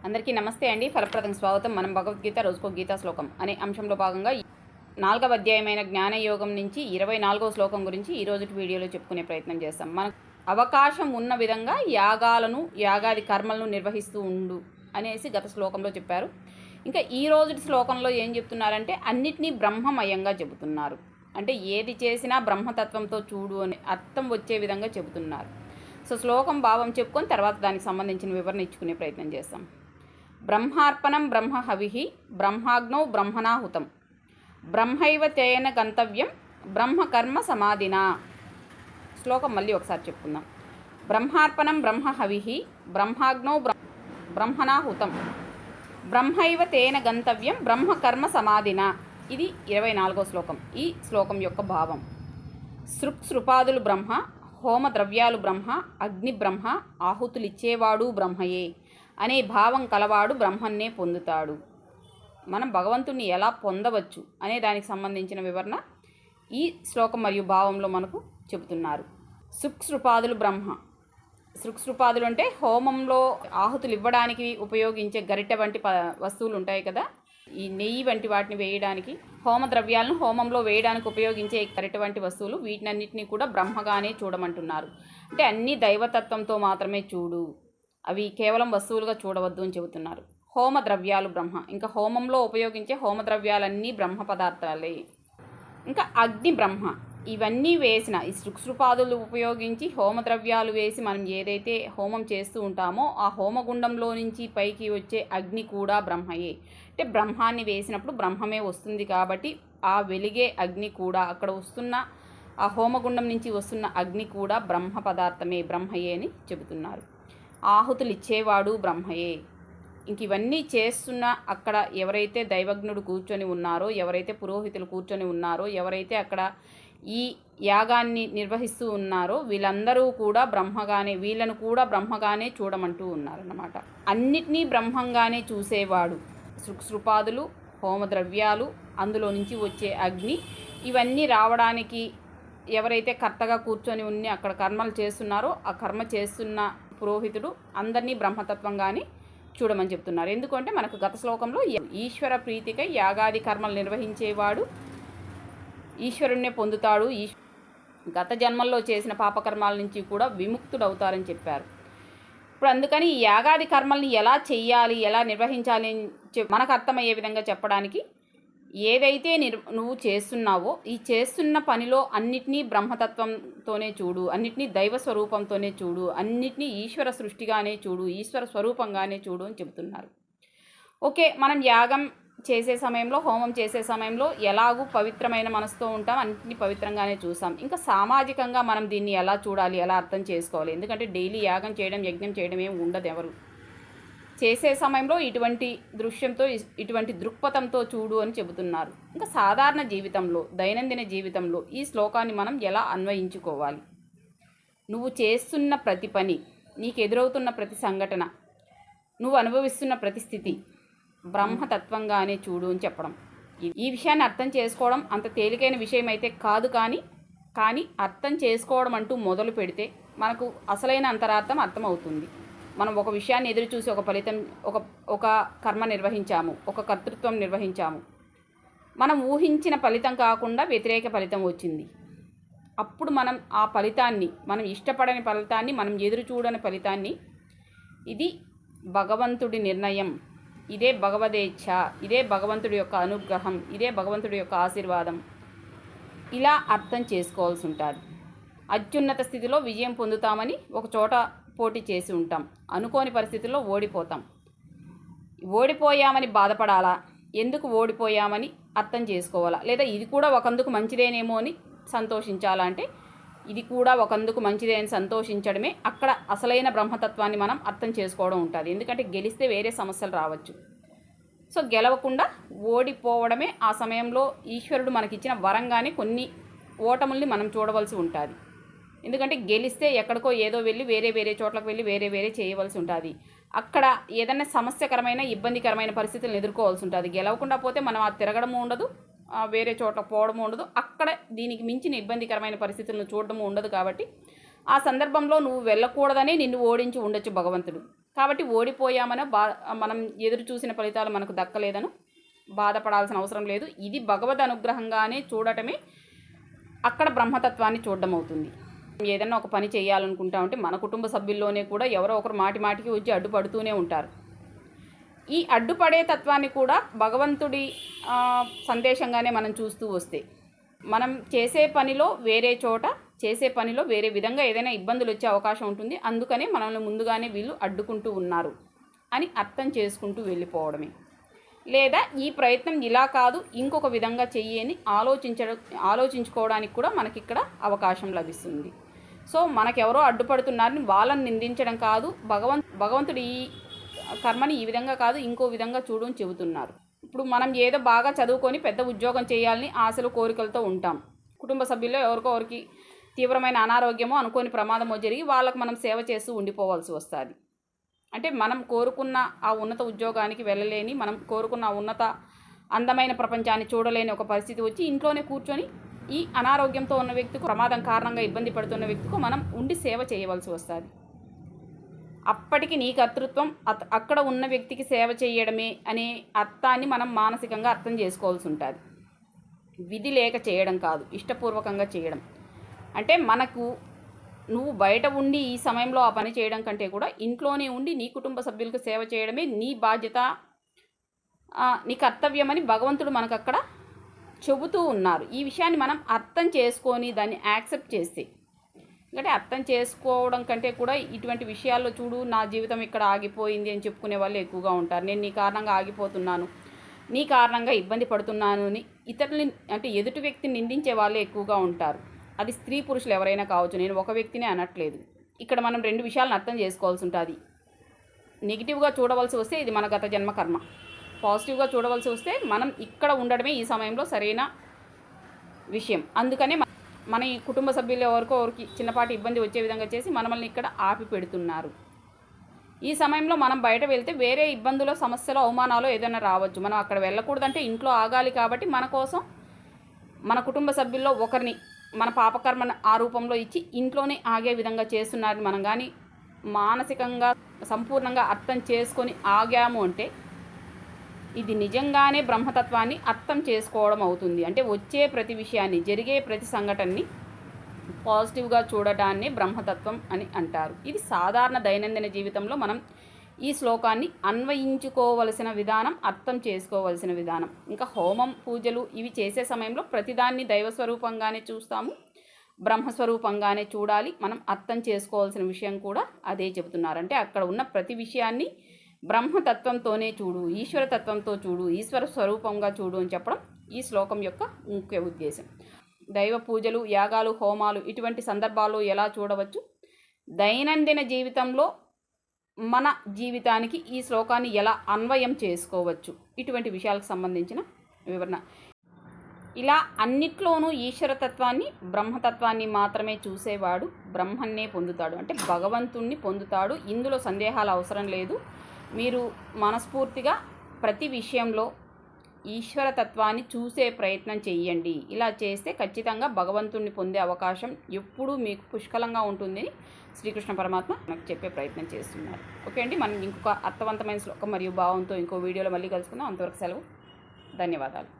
అందరికీ నమస్తే అండి. ఫలప్రదం స్వాగతం. మనం భగవద్గీత రోజుకో గీతా శ్లోకం అనే అంశంలో భాగంగా 4వ అధ్యాయమైన జ్ఞానయోగం నుంచి 24వ శ్లోకం గురించి ఈ రోజు వీడియోలో చెప్పుకునే ప్రయత్నం చేస్తాం. మనకు అవకాశం ఉన్న విధంగా యాగాది కర్మలను నిర్వహిస్తూ ఉండు అనేసి గత శ్లోకంలో చెప్పారు. ఇంకా ఈ రోజు శ్లోకంలో ఏం చెప్తున్నారంటే అన్నిటినీ బ్రహ్మమయంగా చెబుతున్నారు. అంటే ఏది చేసినా బ్రహ్మతత్వంతో చూడు అని అర్థం వచ్చే విధంగా చెబుతున్నారు. సో శ్లోకం భావం చెప్పుకొని తర్వాత దానికి సంబంధించిన వివరణ ఇచ్చుకునే ప్రయత్నం చేస్తాం. బ్రహ్మార్పణం బ్రహ్మ హవిః బ్రహ్మాగ్నౌ బ్రహ్మణాహుతం బ్రహ్మైవ తేన గంతవ్యం బ్రహ్మకర్మ సమాధినా. శ్లోకం మళ్ళీ ఒకసారి చెప్పుకుందాం. బ్రహ్మార్పణం బ్రహ్మ హవిః బ్రహ్మాగ్నౌ బ్రహ్మణాహుతం బ్రహ్మైవ తేన గంతవ్యం బ్రహ్మకర్మ సమాధినా. ఇది 24వ శ్లోకం. ఈ శ్లోకం యొక్క భావం: సృపాదులు బ్రహ్మ, హోమ ద్రవ్యాలు బ్రహ్మ, అగ్ని బ్రహ్మ, ఆహుతులిచ్చేవాడు బ్రహ్మయే అనే భావం కలవాడు బ్రహ్మన్నే పొందుతాడు. మనం భగవంతుణ్ణి ఎలా పొందవచ్చు అనే దానికి సంబంధించిన వివరణ ఈ శ్లోకం మరియు భావంలో మనకు చెబుతున్నారు. సృపాదులు బ్రహ్మ. సృపాదులు అంటే హోమంలో ఆహుతులు ఇవ్వడానికి ఉపయోగించే గరిటె వంటి వస్తువులు ఉంటాయి కదా, ఈ నెయ్యి వంటి వాటిని వేయడానికి, హోమ ద్రవ్యాలను హోమంలో వేయడానికి ఉపయోగించే గరిటె వంటి వస్తువులు, వీటినన్నింటినీ కూడా బ్రహ్మగానే చూడమంటున్నారు. అంటే అన్నీ దైవతత్వంతో మాత్రమే చూడు, అవి కేవలం వస్తువులుగా చూడవద్దు అని చెబుతున్నారు. హోమ ద్రవ్యాలు బ్రహ్మ. ఇంకా హోమంలో ఉపయోగించే హోమ ద్రవ్యాలన్నీ బ్రహ్మ పదార్థాలే. ఇంకా అగ్ని బ్రహ్మ. ఇవన్నీ వేసిన ఈ సృపాదులు ఉపయోగించి హోమద్రవ్యాలు వేసి మనం ఏదైతే హోమం చేస్తూ ఉంటామో ఆ హోమగుండంలో నుంచి పైకి వచ్చే అగ్ని కూడా బ్రహ్మయే. అంటే బ్రహ్మాన్ని వేసినప్పుడు బ్రహ్మమే వస్తుంది కాబట్టి ఆ వెలిగే అగ్ని కూడా, అక్కడ వస్తున్న ఆ హోమగుండం నుంచి వస్తున్న అగ్ని కూడా బ్రహ్మ పదార్థమే, బ్రహ్మయే అని చెబుతున్నారు. ఆహుతులు ఇచ్చేవాడు బ్రహ్మయే. ఇంక ఇవన్నీ చేస్తున్న అక్కడ ఎవరైతే దైవజ్ఞుడు కూర్చొని ఉన్నారో, ఎవరైతే పురోహితులు కూర్చొని ఉన్నారో, ఎవరైతే అక్కడ ఈ యాగాన్ని నిర్వహిస్తూ ఉన్నారో వీళ్ళందరూ కూడా బ్రహ్మగానే, వీళ్ళను కూడా బ్రహ్మగానే చూడమంటూ ఉన్నారన్నమాట. అన్నిటినీ బ్రహ్మంగానే చూసేవాడు. సృపాదులు, హోమద్రవ్యాలు, అందులో నుంచి వచ్చే అగ్ని, ఇవన్నీ రావడానికి ఎవరైతే కర్తగా కూర్చొని ఉన్ని అక్కడ కర్మలు చేస్తున్నారో ఆ కర్మ చేస్తున్న పురోహితుడు అందరినీ బ్రహ్మతత్వంగానే చూడమని చెప్తున్నారు. ఎందుకంటే మనకు గత శ్లోకంలో ఈశ్వర ప్రీతికై యాగాది కర్మలు నిర్వహించేవాడు ఈశ్వరుణ్ణే పొందుతాడు, గత జన్మల్లో చేసిన పాపకర్మాల నుంచి కూడా విముక్తుడవుతారని చెప్పారు. ఇప్పుడు అందుకని ఈ యాగాది కర్మల్ని ఎలా చెయ్యాలి, ఎలా నిర్వహించాలి మనకు అర్థమయ్యే విధంగా చెప్పడానికి, ఏదైతే నువ్వు చేస్తున్నావో ఈ చేస్తున్న పనిలో అన్నిటినీ బ్రహ్మతత్వంతోనే చూడు, అన్నిటినీ దైవ స్వరూపంతోనే చూడు, అన్నిటినీ ఈశ్వర సృష్టిగానే చూడు, ఈశ్వర స్వరూపంగానే చూడు అని చెబుతున్నారు. ఓకే, మనం యాగం చేసే సమయంలో, హోమం చేసే సమయంలో ఎలాగూ పవిత్రమైన మనసుతో ఉంటాం, అన్నింటినీ పవిత్రంగానే చూసాం. ఇంకా సామాజికంగా మనం దీన్ని ఎలా చూడాలి, ఎలా అర్థం చేసుకోవాలి. ఎందుకంటే డైలీ యాగం చేయడం, యజ్ఞం చేయడం ఏమి ఉండదు. ఎవరు చేసే సమయంలో ఇటువంటి దృశ్యంతో, ఇటువంటి దృక్పథంతో చూడు అని చెబుతున్నారు. ఇంకా సాధారణ జీవితంలో, దైనందిన జీవితంలో ఈ శ్లోకాన్ని మనం ఎలా అన్వయించుకోవాలి? నువ్వు చేస్తున్న ప్రతి పని, నీకు ఎదురవుతున్న ప్రతి సంఘటన, నువ్వు అనుభవిస్తున్న ప్రతి స్థితి బ్రహ్మతత్వంగానే చూడు అని చెప్పడం. ఈ విషయాన్ని అర్థం చేసుకోవడం అంత తేలికైన విషయం అయితే కాదు, కానీ అర్థం చేసుకోవడం అంటూ మొదలు పెడితే మనకు అసలైన అంతరార్థం అర్థమవుతుంది. మనం ఒక విషయాన్ని ఎదురు చూసి ఒక ఫలితం, ఒక కర్మ నిర్వహించాము, ఒక కర్తృత్వం నిర్వహించాము, మనం ఊహించిన ఫలితం కాకుండా వ్యతిరేక ఫలితం వచ్చింది. అప్పుడు మనం ఆ ఫలితాన్ని, మనం ఇష్టపడని ఫలితాన్ని, మనం ఎదురు చూడని ఫలితాన్ని, ఇది భగవంతుడి నిర్ణయం, ఇదే భగవదేచ్ఛ, ఇదే భగవంతుడి యొక్క అనుగ్రహం, ఇదే భగవంతుడి యొక్క ఆశీర్వాదం, ఇలా అర్థం చేసుకోవాల్సి ఉంటుంది. అత్యున్నత స్థితిలో విజయం పొందుతామని ఒక చోట పోటీ చేసి ఉంటాం, అనుకోని పరిస్థితుల్లో ఓడిపోతాం. ఓడిపోయామని బాధపడాలా, ఎందుకు ఓడిపోయామని అర్థం చేసుకోవాలా, లేదా ఇది కూడా ఒకందుకు మంచిదేనేమో అని సంతోషించాలా? అంటే ఇది కూడా ఒకందుకు మంచిదే అని సంతోషించడమే అక్కడ అసలైన బ్రహ్మతత్వాన్ని మనం అర్థం చేసుకోవడం ఉంటుంది. ఎందుకంటే గెలిస్తే వేరే సమస్యలు రావచ్చు. సో గెలవకుండా ఓడిపోవడమే ఆ సమయంలో ఈశ్వరుడు మనకిచ్చిన వరంగానే కొన్ని ఓటముల్ని మనం చూడవలసి ఉంటుంది. ఎందుకంటే గెలిస్తే ఎక్కడికో ఏదో వెళ్ళి వేరే చోట్లకు వెళ్ళి వేరే చేయవలసి ఉంటుంది. అక్కడ ఏదైనా సమస్యకరమైన, ఇబ్బందికరమైన పరిస్థితులను ఎదుర్కోవాల్సి ఉంటుంది. గెలవకుండా పోతే మనం ఆ తిరగడము ఉండదు, వేరే చోట్లకు పోవడము ఉండదు. అక్కడ దీనికి మించిన ఇబ్బందికరమైన పరిస్థితులను చూడడము ఉండదు. కాబట్టి ఆ సందర్భంలో నువ్వు వెళ్ళకూడదనే నిన్ను ఓడించి ఉండొచ్చు భగవంతుడు. కాబట్టి ఓడిపోయామనో మనం ఎదురు చూసిన ఫలితాలు మనకు దక్కలేదను బాధపడాల్సిన అవసరం లేదు. ఇది భగవద్ అనుగ్రహంగానే చూడటమే అక్కడ బ్రహ్మతత్వాన్ని చూడడం అవుతుంది. ఏదైనా ఒక పని చేయాలనుకుంటా ఉంటే మన కుటుంబ సభ్యుల్లోనే కూడా ఎవరో ఒకరు మాటికి వచ్చి అడ్డుపడుతూనే ఉంటారు. ఈ అడ్డుపడే తత్వాన్ని కూడా భగవంతుడి సందేశంగానే మనం చూస్తూ వస్తే మనం చేసే పనిలో వేరే విధంగా ఏదైనా ఇబ్బందులు వచ్చే అవకాశం ఉంటుంది. అందుకనే మనల్ని ముందుగానే వీళ్ళు అడ్డుకుంటూ ఉన్నారు అని అర్థం చేసుకుంటూ వెళ్ళిపోవడమే. లేదా ఈ ప్రయత్నం ఇలా కాదు ఇంకొక విధంగా చెయ్యి అని ఆలోచించుకోవడానికి కూడా మనకి ఇక్కడ అవకాశం లభిస్తుంది. సో మనకెవరో అడ్డుపడుతున్నారని వాళ్ళని నిందించడం కాదు, భగవంతుడు ఈ కర్మని ఈ విధంగా కాదు ఇంకో విధంగా చూడు అని చెబుతున్నారు. ఇప్పుడు మనం ఏదో బాగా చదువుకొని పెద్ద ఉద్యోగం చేయాలని ఆశలు కోరికలతో ఉంటాం. కుటుంబ సభ్యుల్లో ఎవరికి తీవ్రమైన అనారోగ్యమో అనుకోని ప్రమాదమో జరిగి వాళ్ళకు మనం సేవ చేస్తూ ఉండిపోవాల్సి వస్తుంది. అంటే మనం కోరుకున్న ఆ ఉన్నత ఉద్యోగానికి వెళ్ళలేని, మనం కోరుకున్న ఉన్నత అందమైన ప్రపంచాన్ని చూడలేని ఒక పరిస్థితి వచ్చి ఇంట్లోనే కూర్చొని ఈ అనారోగ్యంతో ఉన్న వ్యక్తికి, ప్రమాదం కారణంగా ఇబ్బంది పడుతున్న వ్యక్తికి మనం ఉండి సేవ చేయవలసి వస్తుంది. అప్పటికి నీ కర్తృత్వం అక్కడ ఉన్న వ్యక్తికి సేవ చేయడమే అనే అర్థాన్ని మనం మానసికంగా అర్థం చేసుకోవాల్సి ఉంటుంది. విధి లేక చేయడం కాదు, ఇష్టపూర్వకంగా చేయడం. అంటే మనకు నువ్వు బయట ఉండి ఈ సమయంలో ఆ పని చేయడం కంటే కూడా ఇంట్లోనే ఉండి నీ కుటుంబ సభ్యులకు సేవ చేయడమే నీ బాధ్యత, నీ కర్తవ్యమని భగవంతుడు మనకు అక్కడ చెబుతూ ఉన్నారు. ఈ విషయాన్ని మనం అర్థం చేసుకొని దాన్ని యాక్సెప్ట్ చేస్తే, ఎందుకంటే అర్థం చేసుకోవడం కంటే కూడా ఇటువంటి విషయాల్లో చూడు నా జీవితం ఇక్కడ ఆగిపోయింది అని చెప్పుకునే వాళ్ళు ఎక్కువగా ఉంటారు. నేను నీ కారణంగా ఆగిపోతున్నాను, నీ కారణంగా ఇబ్బంది పడుతున్నాను అని ఇతరులని, అంటే ఎదుటి వ్యక్తిని నిందించే వాళ్ళే ఎక్కువగా ఉంటారు. అది స్త్రీ పురుషులు ఎవరైనా కావచ్చు, నేను ఒక వ్యక్తినే అనట్లేదు. ఇక్కడ మనం రెండు విషయాలను అర్థం చేసుకోవాల్సి ఉంటుంది. నెగిటివ్గా చూడవలసి వస్తే ఇది మన గత జన్మ కర్మ, పాజిటివ్గా చూడవలసి వస్తే మనం ఇక్కడ ఉండడమే ఈ సమయంలో సరైన విషయం. అందుకనే మన ఈ కుటుంబ సభ్యులు ఎవరికి చిన్నపాటి ఇబ్బంది వచ్చే విధంగా చేసి మనల్ని ఇక్కడ ఆపి పెడుతున్నారు. ఈ సమయంలో మనం బయట వెళ్తే వేరే ఇబ్బందులు, సమస్యలు, అవమానాలు ఏదైనా రావచ్చు. మనం అక్కడ వెళ్ళకూడదంటే ఇంట్లో ఆగాలి. కాబట్టి మన కోసం మన కుటుంబ సభ్యుల్లో ఒకరిని మన పాపకర్మను ఆ రూపంలో ఇచ్చి ఇంట్లోనే ఆగే విధంగా చేస్తున్నారని మనం కానీ మానసికంగా సంపూర్ణంగా అర్థం చేసుకొని ఆగాము అంటే ఇది నిజంగానే బ్రహ్మతత్వాన్ని అర్థం చేసుకోవడం అవుతుంది. అంటే వచ్చే ప్రతి విషయాన్ని, జరిగే ప్రతి సంఘటనని పాజిటివ్గా చూడడాన్ని బ్రహ్మతత్వం అని అంటారు. ఇది సాధారణ దైనందిన జీవితంలో మనం ఈ శ్లోకాన్ని అన్వయించుకోవలసిన విధానం, అర్థం చేసుకోవలసిన విధానం. ఇంకా హోమం, పూజలు ఇవి చేసే సమయంలో ప్రతిదాన్ని దైవస్వరూపంగానే చూస్తాము, బ్రహ్మస్వరూపంగానే చూడాలి. మనం అర్థం చేసుకోవాల్సిన విషయం కూడా అదే చెబుతున్నారు. అంటే అక్కడ ఉన్న ప్రతి విషయాన్ని బ్రహ్మతత్వంతోనే చూడు, ఈశ్వరతత్వంతో చూడు, ఈశ్వర స్వరూపంగా చూడు అని చెప్పడం ఈ శ్లోకం యొక్క ముఖ్య ఉద్దేశం. దైవ పూజలు, యాగాలు, హోమాలు ఇటువంటి సందర్భాల్లో ఎలా చూడవచ్చు, దైనందిన జీవితంలో మన జీవితానికి ఈ శ్లోకాన్ని ఎలా అన్వయం చేసుకోవచ్చు, ఇటువంటి విషయాలకు సంబంధించిన వివరణ. ఇలా అన్నిట్లోనూ ఈశ్వరతత్వాన్ని, బ్రహ్మతత్వాన్ని మాత్రమే చూసేవాడు బ్రహ్మన్నే పొందుతాడు, అంటే భగవంతుణ్ణి పొందుతాడు. ఇందులో సందేహాలు అవసరం లేదు. మీరు మనస్ఫూర్తిగా ప్రతి విషయంలో ఈశ్వరతత్వాన్ని చూసే ప్రయత్నం చేయండి. ఇలా చేస్తే ఖచ్చితంగా భగవంతుణ్ణి పొందే అవకాశం ఎప్పుడూ మీకు పుష్కలంగా ఉంటుందని శ్రీకృష్ణ పరమాత్మ నాకు చెప్పే ప్రయత్నం చేస్తున్నారు. ఓకే అండి, మనం ఇంకొక అర్థవంతమైన శ్లోకం మరియు భావంతో ఇంకో వీడియోలో మళ్ళీ కలుసుకుందాం. అంతవరకు సెలవు. ధన్యవాదాలు.